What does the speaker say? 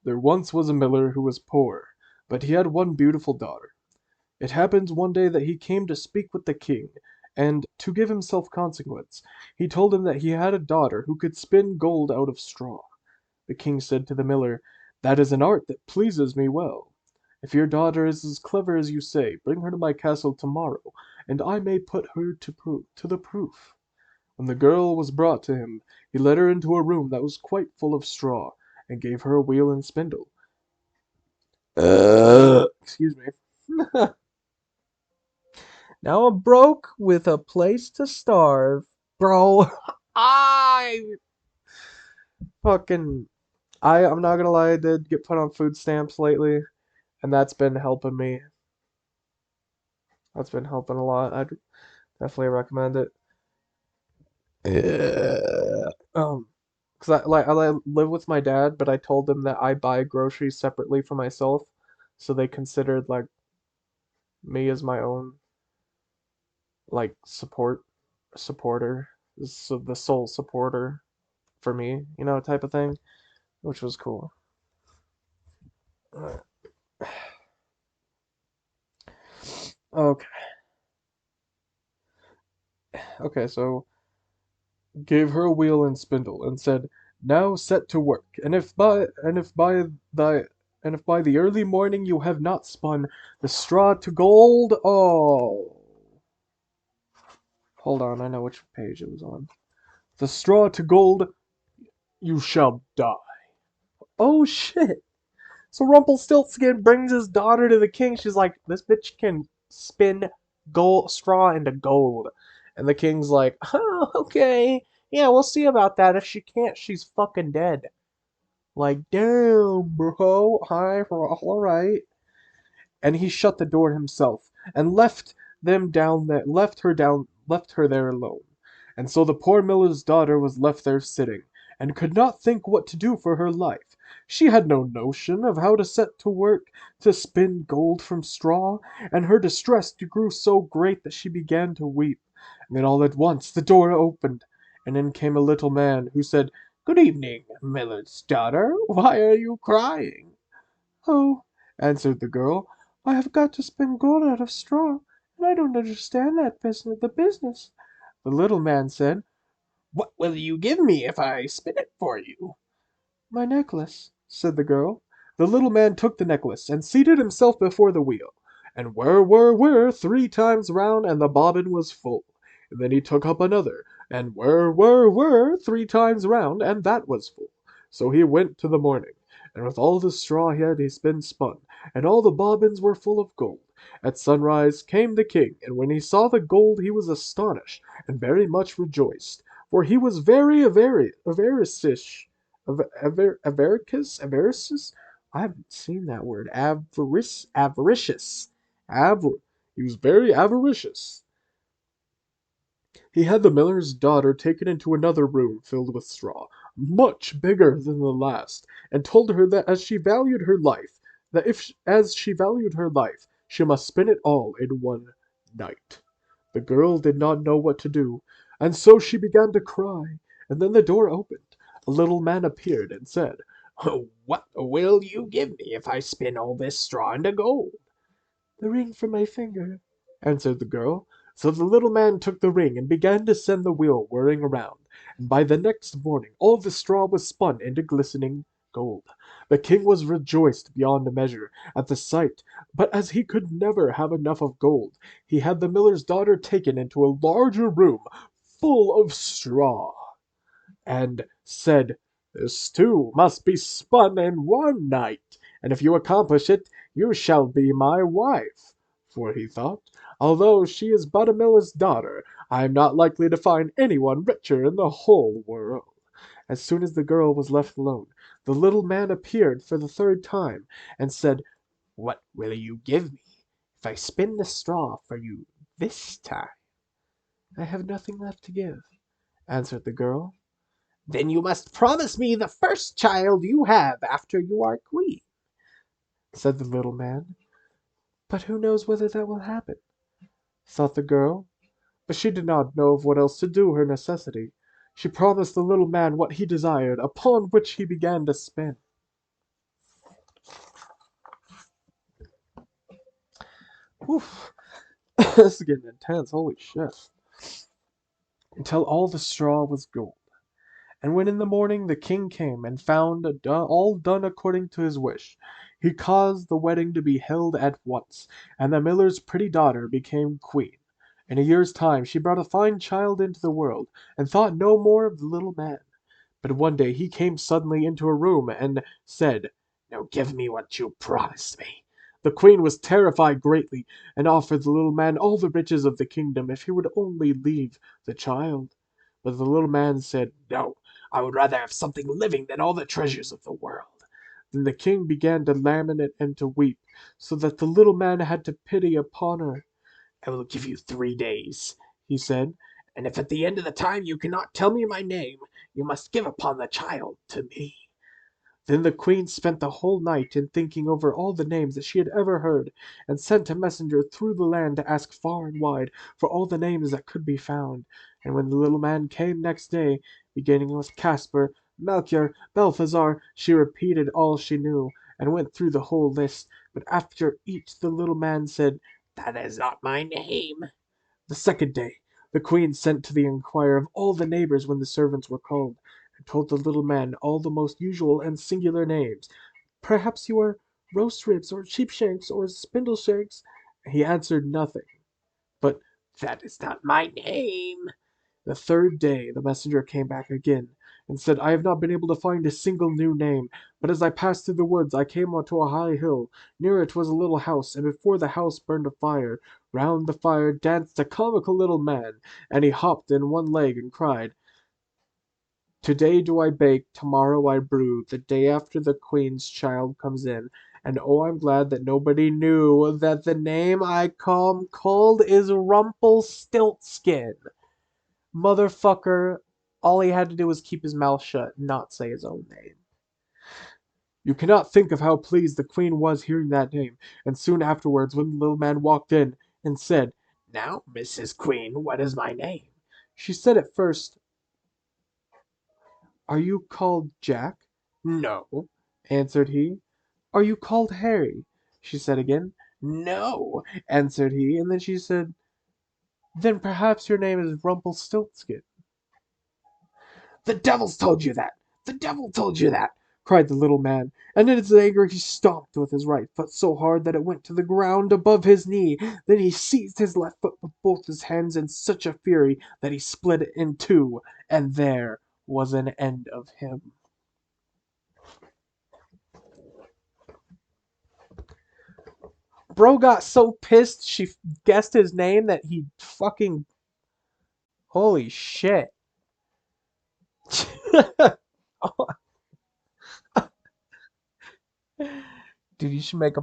There once was a miller who was poor, but he had one beautiful daughter. It happened one day that he came to speak with the king, and, to give himself consequence, he told him that he had a daughter who could spin gold out of straw. The king said to the miller, "That is an art that pleases me well. If your daughter is as clever as you say, bring her to my castle tomorrow, and I may put her to the proof." When the girl was brought to him, he led her into a room that was quite full of straw, and gave her a wheel and spindle. Excuse me. Now I'm broke with a place to starve, bro. I fucking I'm not gonna lie, I did get put on food stamps lately, and that's been helping me. That's been helping a lot. I'd definitely recommend it. Yeah. Cause I live with my dad, but I told them that I buy groceries separately for myself, so they considered like me as my own like supporter, so the sole supporter for me, type of thing, which was cool. Alright. Okay, okay, so gave her a wheel and spindle, and said, "Now set to work, and if by the early morning you have not spun the straw to gold, oh, hold on, I know which page it was on. The straw to gold, you shall die." Oh shit! So Rumpelstiltskin brings his daughter to the king. She's like, "This bitch can spin gold straw into gold." And the king's like, "Oh, okay. Yeah, we'll see about that. If she can't, she's fucking dead." Like, damn, bro. All right. And he shut the door himself and left her there alone. And so the poor miller's daughter was left there sitting, and could not think what to do for her life. She had no notion of how to set to work to spin gold from straw, and her distress grew so great that she began to weep. And then all at once the door opened, and in came a little man, who said, "Good evening, miller's daughter. Why are you crying?" "Oh," answered the girl, "I have got to spin gold out of straw, and I don't understand the business." The little man said, "What will you give me if I spin it for you?" "My necklace," said the girl. The little man took the necklace, and seated himself before the wheel, and whir, three times round, and the bobbin was full. And then he took up another, and whir, three times round, and that was full. So he went to the morning, and with all the straw he had been spun, and all the bobbins were full of gold. At sunrise came the king, and when he saw the gold he was astonished, and very much rejoiced, for he was very avaricious. I haven't seen that word. Avaricious. Avar. He was very avaricious. He had the miller's daughter taken into another room filled with straw, much bigger than the last, and told her that as she valued her life, she must spin it all in one night. The girl did not know what to do, and so she began to cry, and then the door opened. A little man appeared and said, "What will you give me if I spin all this straw into gold?" "The ring from my finger," answered the girl. So the little man took the ring and began to send the wheel whirring around, and by the next morning all the straw was spun into glistening gold. The king was rejoiced beyond measure at the sight, but as he could never have enough of gold, he had the miller's daughter taken into a larger room full of straw, and said, "This too must be spun in one night, and if you accomplish it, you shall be my wife." For he thought, "Although she is but a miller's daughter, I am not likely to find anyone richer in the whole world." As soon as the girl was left alone, the little man appeared for the third time, and said, "What will you give me if I spin the straw for you this time?" "I have nothing left to give," answered the girl. "Then you must promise me the first child you have after you are queen," said the little man. "But who knows whether that will happen?" thought the girl. But she did not know of what else to do her necessity. She promised the little man what he desired, upon which he began to spin. Oof. This is getting intense. Holy shit. Until all the straw was gold. And when in the morning the king came and found all done according to his wish, he caused the wedding to be held at once, and the miller's pretty daughter became queen. In a year's time she brought a fine child into the world, and thought no more of the little man. But one day he came suddenly into her room and said, "Now give me what you promised me." The queen was terrified greatly, and offered the little man all the riches of the kingdom if he would only leave the child. But the little man said, "No, I would rather have something living than all the treasures of the world." Then the king began to lament and to weep, so that the little man had to pity upon her. "I will give you 3 days," he said, "and if at the end of the time you cannot tell me my name, you must give upon the child to me." Then the queen spent the whole night in thinking over all the names that she had ever heard, and sent a messenger through the land to ask far and wide for all the names that could be found. And when the little man came next day, beginning with Caspar, Melchior, Balthazar, she repeated all she knew, and went through the whole list, but after each the little man said, "That is not my name." The second day the queen sent to inquire of all the neighbors when the servants were called, and told the little man all the most usual and singular names. "Perhaps you are roast ribs, or sheepshanks, or spindleshanks?" He answered nothing, but "That is not my name." The third day the messenger came back again, and said, "I have not been able to find a single new name, but as I passed through the woods I came to a high hill. Near it was a little house, and before the house burned a fire. Round the fire danced a comical little man, and he hopped in one leg and cried, 'Today do I bake, tomorrow I brew, the day after the queen's child comes in. And oh, I'm glad that nobody knew that the name I come called is Rumpelstiltskin.' Motherfucker, all he had to do was keep his mouth shut and not say his own name." You cannot think of how pleased the queen was hearing that name, and soon afterwards when the little man walked in and said, "Now, Mrs. Queen, what is my name?" she said at first, "Are you called Jack?" "No," answered he. "Are you called Harry?" she said again. "No," answered he, and then she said, "Then perhaps your name is Rumpelstiltskin." "The devil's told you that! The devil told you that!" cried the little man, and in his anger he stomped with his right foot so hard that it went to the ground above his knee. Then he seized his left foot with both his hands in such a fury that he split it in two, and there was an end of him. Bro got so pissed she guessed his name that he fucking... Holy shit. Dude, you should make a